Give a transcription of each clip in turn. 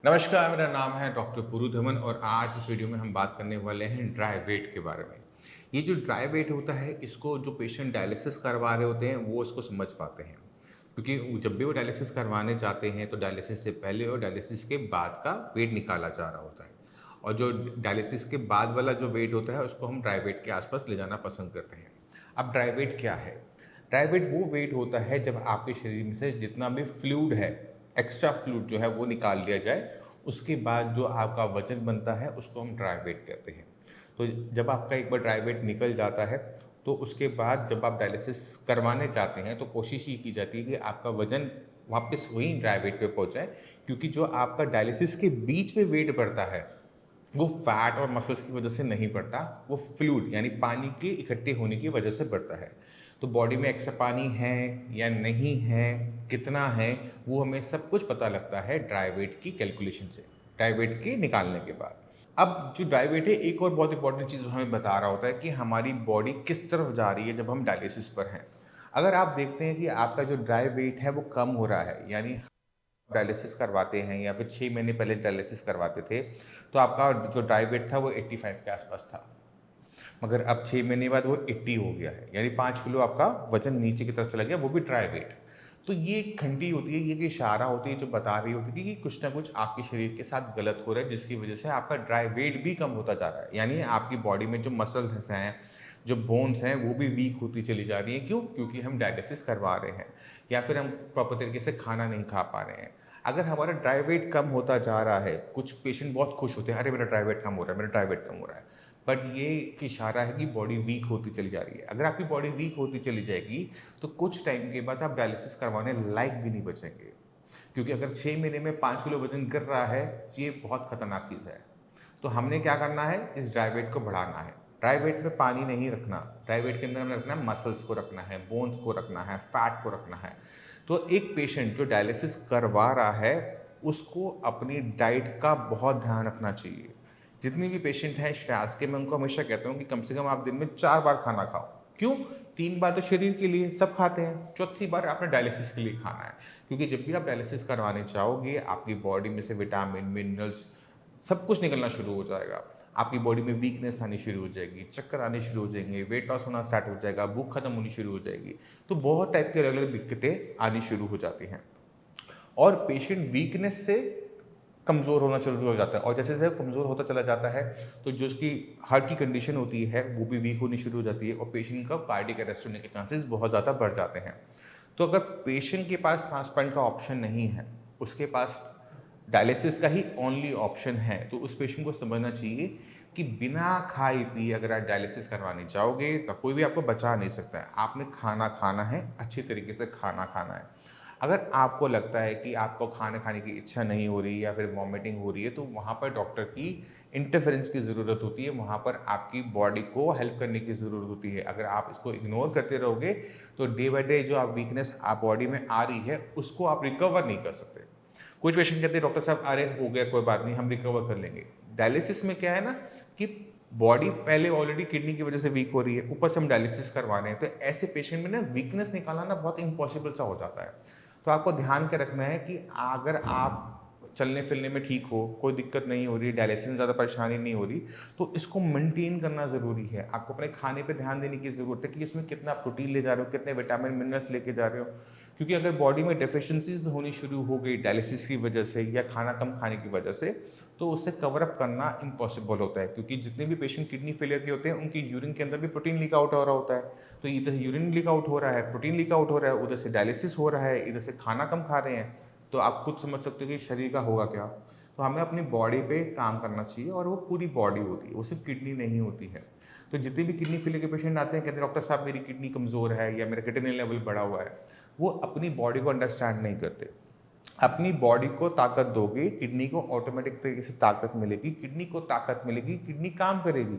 नमस्कार, मेरा नाम है डॉक्टर पुरु धमन और आज इस वीडियो में हम बात करने वाले हैं ड्राई वेट के बारे में। ये जो ड्राई वेट होता है, इसको जो पेशेंट डायलिसिस करवा रहे होते हैं, वो इसको समझ पाते हैं। क्योंकि जब भी वो डायलिसिस करवाने जाते हैं, तो डायलिसिस से पहले और डायलिसिस के बाद का वेट निकाला जा रहा होता है। और जो डायलिसिस के बाद वाला जो वेट होता है, उसको हम ड्राई वेट के आसपास ले जाना पसंद करते हैं। अब ड्राई वेट क्या है? ड्राई वेट वो वेट होता है जब आपके शरीर में से जितना भी फ्लूइड है, एक्स्ट्रा फ्लूइड जो है वो निकाल लिया जाए, उसके बाद जो आपका वजन बनता है उसको हम ड्राई वेट कहते हैं। तो जब आपका एक बार ड्राई वेट निकल जाता है, तो उसके बाद जब आप डायलिसिस करवाने जाते हैं, तो कोशिश ये की जाती है कि आपका वजन वापस वही ड्राई वेट पे पहुंच जाए। क्योंकि जो आपका डायलिसिस के बीच में वेट बढ़ता है, वो फैट और मसल्स की वजह से नहीं बढ़ता, वो फ्लूइड यानी पानी के इकट्ठे होने की वजह से बढ़ता है। तो बॉडी में एक्स्ट्रा पानी है या नहीं है, कितना है, वो हमें सब कुछ पता लगता है ड्राई वेट की कैलकुलेशन से, ड्राई वेट के निकालने के बाद। अब जो ड्राई वेट है, एक और बहुत इंपॉर्टेंट चीज़ हमें बता रहा होता है कि हमारी बॉडी किस तरफ जा रही है जब हम डायलिसिस पर हैं। अगर आप देखते हैं कि आपका जो ड्राई वेट है वो कम हो रहा है, यानी डायलिसिस करवाते हैं या फिर 6 महीने पहले डायलिसिस करवाते थे, तो आपका जो ड्राई वेट था वो 85 के आसपास था। मगर अब 6 महीने बाद वो 80 हो गया है, यानी 5 किलो आपका वजन नीचे की तरफ चला गया, वो भी ड्राई वेट। तो ये एक घंटी होती है, ये एक इशारा होती है जो बता रही होती है कि कुछ ना कुछ आपके शरीर के साथ गलत हो रहा है, जिसकी वजह से आपका ड्राई वेट भी कम होता जा रहा है। यानी आपकी बॉडी में जो मसल्स हैं, जो बोन्स हैं, वो भी वीक होती चली जा रही हैं। क्यों? क्योंकि हम डायलिसिस करवा रहे हैं या फिर हम प्रॉपर तरीके से खाना नहीं खा पा रहे हैं। अगर हमारा ड्राई वेट कम होता जा रहा है, कुछ पेशेंट बहुत खुश होते हैं, अरे मेरा ड्राई वेट कम हो रहा है, मेरा ड्राई वेट कम हो रहा है। बट ये एक इशारा है कि बॉडी वीक होती चली जा रही है। अगर आपकी बॉडी वीक होती चली जाएगी, तो कुछ टाइम के बाद आप डायलिसिस करवाने लायक भी नहीं बचेंगे। क्योंकि अगर 6 महीने में 5 किलो वजन गिर रहा है, ये बहुत खतरनाक चीज़ है। तो हमने क्या करना है? इस ड्राई वेट को बढ़ाना है। ड्राई वेट में पानी नहीं रखना, ड्राई वेट के अंदर हमें रखना है मसल्स को रखना है, बोन्स को रखना है, फैट को रखना है। तो एक पेशेंट जो डायलिसिस करवा रहा है, उसको अपनी डाइट का बहुत ध्यान रखना चाहिए। जितने भी पेशेंट हैं श्रेयास के, मैं उनको हमेशा कहता हूँ कि कम से कम आप दिन में 4 बार खाना खाओ। क्यों? 3 बार तो शरीर के लिए सब खाते हैं, चौथी बार आपने डायलिसिस के लिए खाना है। क्योंकि जब भी आप डायलिसिस करवाने जाओगे, आपकी बॉडी में से विटामिन, मिनरल्स सब कुछ निकलना शुरू हो जाएगा। आपकी बॉडी में वीकनेस आनी शुरू हो जाएगी, चक्कर आने शुरू हो जाएंगे, वेट लॉस होना स्टार्ट हो जाएगा, भूख खत्म होनी शुरू हो जाएगी। तो बहुत टाइप की अलग अलग दिक्कतें आनी शुरू हो जाती हैं। और पेशेंट वीकनेस से कमज़ोर होना शुरू हो जाता है, और जैसे जैसे कमज़ोर होता चला जाता है, तो जो उसकी हार्ट की कंडीशन होती है वो भी वीक होनी शुरू हो जाती है, और पेशेंट का कार्डियक अरेस्ट होने के चांसेस बहुत ज़्यादा बढ़ जाते हैं। तो अगर पेशेंट के पास ट्रांसप्लांट का ऑप्शन नहीं है, उसके पास डायलिसिस का ही ओनली ऑप्शन है, तो उस पेशेंट को समझना चाहिए कि बिना खाए पिए अगर आप डायलिसिस करवाने जाओगे, तो कोई भी आपको बचा नहीं सकता है। आपने खाना खाना है, अच्छी तरीके से खाना खाना है। अगर आपको लगता है कि आपको खाना खाने की इच्छा नहीं हो रही या फिर वॉमिटिंग हो रही है, तो वहाँ पर डॉक्टर की इंटरफेरेंस की ज़रूरत होती है, वहाँ पर आपकी बॉडी को हेल्प करने की ज़रूरत होती है। अगर आप इसको इग्नोर करते रहोगे, तो डे बाय डे जो आप वीकनेस आप बॉडी में आ रही है, उसको आप रिकवर नहीं कर सकते। कुछ पेशेंट कहते हैं डॉक्टर साहब, अरे हो गया, कोई बात नहीं, हम रिकवर कर लेंगे। डायलिसिस में क्या है ना कि बॉडी पहले ऑलरेडी किडनी की वजह से वीक हो रही है, ऊपर से हम डायलिसिस करवा रहे हैं, तो ऐसे पेशेंट में ना वीकनेस निकालना ना बहुत इम्पॉसिबल सा हो जाता है। तो आपको ध्यान के रखना है कि अगर आप चलने फिरने में ठीक हो, कोई दिक्कत नहीं हो रही, डायलिसिस में ज़्यादा परेशानी नहीं हो रही, तो इसको मेंटेन करना ज़रूरी है। आपको अपने खाने पे ध्यान देने की ज़रूरत है कि इसमें कितना प्रोटीन ले जा रहे हो, कितने विटामिन मिनरल्स लेके जा रहे हो। क्योंकि अगर बॉडी में डेफिशिएंसीज होनी शुरू हो गई डायलिसिस की वजह से या खाना कम खाने की वजह से, तो उससे कवर अप करना इम्पॉसिबल होता है। क्योंकि जितने भी पेशेंट किडनी फेलियर के होते हैं, उनकी यूरिन के अंदर भी प्रोटीन लीक आउट हो रहा होता है। तो इधर से यूरिन लीक आउट हो रहा है, प्रोटीन लीक आउट हो रहा है, उधर से डायलिसिस हो रहा है, इधर से खाना कम खा रहे हैं, तो आप खुद समझ सकते हो कि शरीर का होगा क्या। तो हमें अपनी बॉडी पे काम करना चाहिए, और वो पूरी बॉडी होती है, वो सिर्फ किडनी नहीं होती है। तो जितने भी किडनी फेलियर के पेशेंट आते हैं, कहते हैं डॉक्टर साहब मेरी किडनी कमज़ोर है या मेरा क्रिएटिनिन लेवल बढ़ा हुआ है, वो अपनी बॉडी को अंडरस्टैंड नहीं करते। अपनी बॉडी को ताकत दोगे, किडनी को ऑटोमेटिक तरीके से ताकत मिलेगी, किडनी को ताकत मिलेगी, किडनी काम करेगी।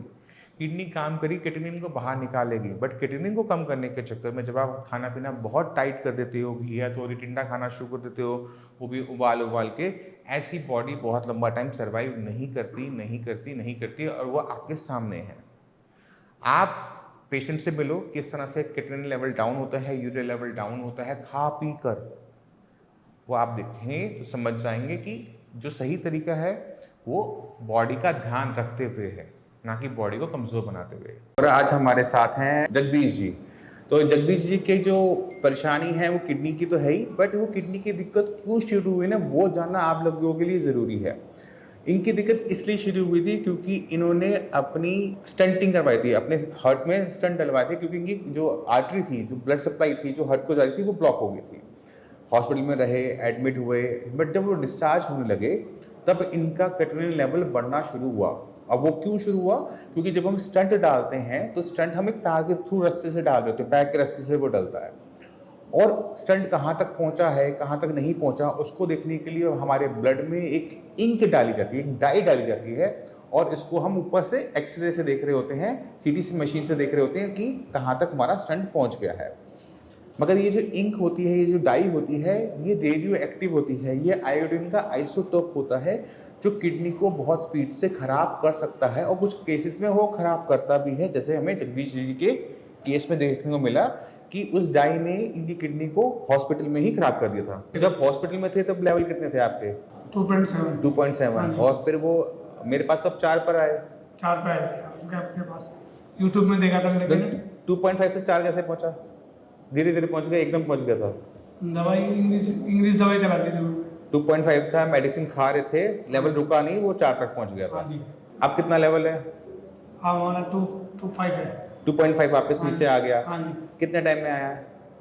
किडनी काम करी, क्रिएटिनिन को बाहर निकालेगी। बट क्रिएटिनिन को कम करने के चक्कर में जब आप खाना पीना बहुत टाइट कर देते हो, घी या थोड़ी टिंडा खाना शुरू कर देते हो, वो भी उबाल उबाल के, ऐसी बॉडी बहुत लंबा टाइम सर्वाइव नहीं करती, नहीं करती, नहीं करती, और वो आपके सामने है। आप पेशेंट से मिलो, किस तरह से क्रिएटिनिन लेवल डाउन होता है, यूरिया लेवल डाउन होता है खा पी कर, वो आप देखें तो समझ जाएंगे कि जो सही तरीका है वो बॉडी का ध्यान रखते हुए है, ना कि बॉडी को कमज़ोर बनाते हुए। और आज हमारे साथ हैं जगदीश जी। तो जगदीश जी के जो परेशानी है वो किडनी की तो है ही, बट वो किडनी की दिक्कत क्यों शुरू हुई ना, वो जानना आप लोगों के लिए ज़रूरी है। इनकी दिक्कत इसलिए शुरू हुई थी क्योंकि इन्होंने अपनी स्टंटिंग करवाई थी, अपने हार्ट में स्टंट डलवाए थे, क्योंकि इनकी जो आर्टरी थी, जो ब्लड सप्लाई थी, जो हार्ट को जा रही थी, वो ब्लॉक हो गई थी। हॉस्पिटल में रहे, एडमिट हुए, बट जब वो डिस्चार्ज होने लगे तब इनका क्रिएटिनिन लेवल बढ़ना शुरू हुआ। अब वो क्यों शुरू हुआ? क्योंकि जब हम स्टंट डालते हैं तो स्टंट हम एक तार के थ्रू रस्ते से डाल रहे होते हैं, पैक के रस्ते से वो डलता है, और स्टंट कहाँ तक पहुँचा है, कहाँ तक नहीं पहुँचा, उसको देखने के लिए हमारे ब्लड में एक इंक डाली जाती है, एक डाई डाली जाती है, और इसको हम ऊपर से एक्सरे से देख रहे होते हैं, सीटी मशीन से देख रहे होते हैं कि कहाँ तक हमारा स्टंट पहुँच गया है। मगर ये जो इंक होती है, ये जो डाई होती है, ये रेडियो एक्टिव होती है। ये आयोडीन का आइसोटोप होता है जो किडनी को बहुत स्पीड से ख़राब कर सकता है, और कुछ केसेस में वो ख़राब करता भी है। जैसे हमें जगदीश जी के केस में देखने को मिला कि उस डाई ने इनकी किडनी को हॉस्पिटल में ही ख़राब कर दिया था। जब हॉस्पिटल में थे तब लेवल कितने थे आपके? 2.7। और फिर वो मेरे पास सब 4 पर आए। 4 पे आए थे आपके पास, यूट्यूब में देखा था मैंने। 2.5 से 4 कैसे पहुंचा? धीरे धीरे पहुंच गया, एकदम पहुंच गया था? दवाई इंग्लिश दवाई चलाती थी। 2.5 था, मेडिसिन खा रहे थे, लेवल रुका नहीं, वो 4 तक पहुंच गया था। हाँ जी। अब कितना लेवल है? हमारा 2.5 है। 2.5 वापस नीचे आ गया। हाँ जी। कितने टाइम में आया?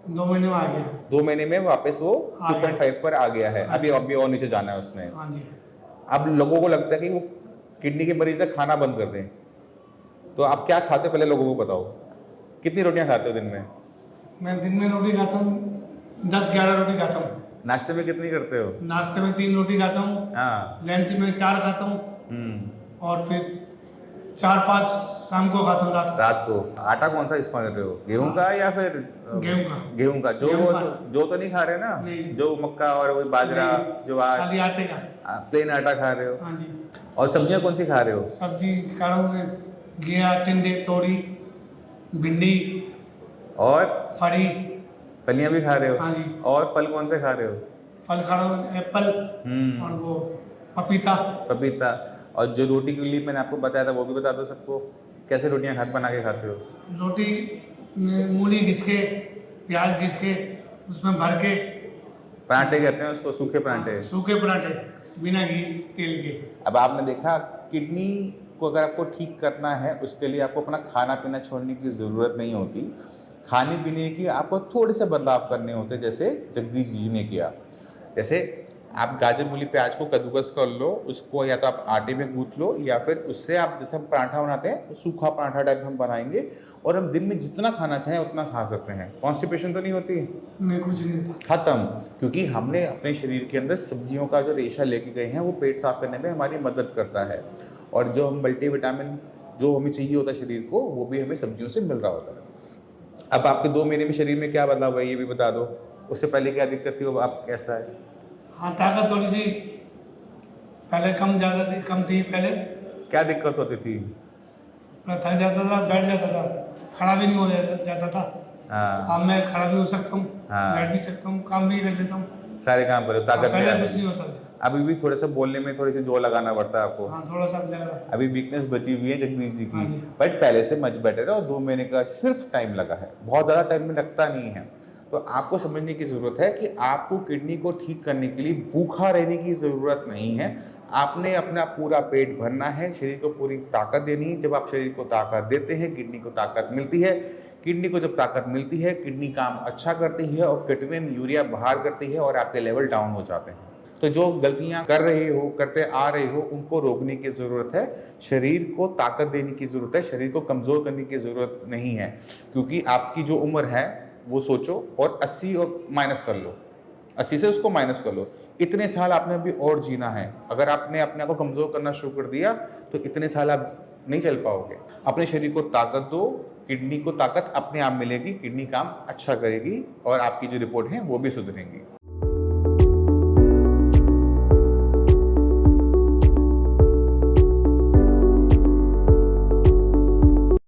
2 महीने में आ गया। 2 महीने में वापस वो 2.5 पर आ गया है। अभी और नीचे जाना है उसने। हाँ जी। अब लोगों को लगता है कि वो किडनी के मरीज है, खाना बंद कर दें, तो आप क्या खाते हो पहले लोगों को बताओ। कितनी रोटियां खाते हो दिन में? मैं दिन में रोटी खाता हूँ, 10-11 रोटी खाता हूँ। नाश्ते में कितनी करते हो? नाश्ते में 3 रोटी खाता हूँ। हाँ। लंच में 4 खाता हूँ। और फिर 4-5 शाम को खाता हूँ। रात को। आटा कौन सा इस्तेमाल कर रहे हो? गेहूं का या फिर? गेहूं का। जो तो नहीं खा रहे ना? जो मक्का और वही बाजरा, ज्वार, खाली आटे का प्लेन आटा खा रहे हो? हाँ जी। और सब्जियां कौन सी खा रहे हो? सब्जी खा रहा हूँ, घिया, टिंडे, तोरी, भिंडी और फलियां भी खा रहे हो? हाँ जी। और फल कौन से खा रहे हो? फल खा रहा हूँ, एप्पल और वो पपीता। और जो रोटी के लिए मैंने आपको बताया था वो भी बता दो सबको, कैसे रोटियां बना के खाते हो? रोटी मूली घिस के, प्याज घिस के, उसमें भर के। पराठे कहते हैं उसको, सूखे पराठे। सूखे पराठे बिना घी तेल के। अब आपने देखा, किडनी को अगर आपको ठीक करना है उसके लिए आपको अपना खाना पीना छोड़ने की ज़रूरत नहीं होती। खाने पीने की आपको थोड़े से बदलाव करने होते, जैसे जगदीश जी ने किया। जैसे आप गाजर मूली प्याज को कद्दूकस कर लो, उसको या तो आप आटे में गूंथ लो, या फिर उससे आप जैसे हम पराठा बनाते हैं सूखा पराठा टाइप हम बनाएंगे, और हम दिन में जितना खाना चाहें उतना खा सकते हैं। कॉन्स्टिपेशन तो नहीं होती? नहीं, कुछ नहीं होता, खत्म। क्योंकि हमने अपने शरीर के अंदर सब्जियों का जो रेशा लेके गए हैं वो पेट साफ करने में हमारी मदद करता है, और जो हम मल्टीविटामिन जो हमें चाहिए होता है शरीर को, वो भी हमें सब्जियों से मिल रहा होता है। अब आपके 2 महीने में शरीर में क्या बदलाव हुआ ये भी बता दो। उससे पहले क्या दिक्कत थी, वो आप कैसा है? हाँ, ताकत थोड़ी सी पहले कम थी पहले। क्या दिक्कत होती थी? थक जाता था, बैठ जाता था, खड़ा भी नहीं हो जाता था। हाँ। अब मैं खड़ा भी हो सकता हूँ। हाँ। बैठ भी सकता हूँ, काम भी कर लेता हूँ, सारे काम करो, ताकत पहले कुछ नहीं होता था। अभी भी थोड़ा सा बोलने में थोड़ी सी जोर लगाना पड़ता है आपको? हाँ, थोड़ा सा लग रहा है। अभी वीकनेस बची हुई है जगदीश जी की, बट पहले से मच बेटर है, और 2 महीने का सिर्फ टाइम लगा है, बहुत ज़्यादा टाइम में लगता नहीं है। तो आपको समझने की ज़रूरत है कि आपको किडनी को ठीक करने के लिए भूखा रहने की ज़रूरत नहीं है। आपने अपना पूरा पेट भरना है, शरीर को पूरी ताकत देनी है। जब आप शरीर को ताकत देते हैं, किडनी को ताकत मिलती है। किडनी को जब ताकत मिलती है, किडनी काम अच्छा करती है, और क्रिएटिनिन यूरिया बाहर करती है, और आपके लेवल डाउन हो जाते हैं। तो जो गलतियां कर रहे हो, करते आ रहे हो, उनको रोकने की ज़रूरत है। शरीर को ताकत देने की ज़रूरत है, शरीर को कमज़ोर करने की ज़रूरत नहीं है। क्योंकि आपकी जो उम्र है वो सोचो, और 80 और माइनस कर लो, 80 से उसको माइनस कर लो। इतने साल आपने अभी और जीना है। अगर आपने अपने आप को कमज़ोर करना शुरू कर दिया तो इतने साल आप नहीं चल पाओगे। अपने शरीर को ताकत दो, किडनी को ताकत अपने आप मिलेगी, किडनी काम अच्छा करेगी, और आपकी जो रिपोर्ट है वो भी सुधरेंगी।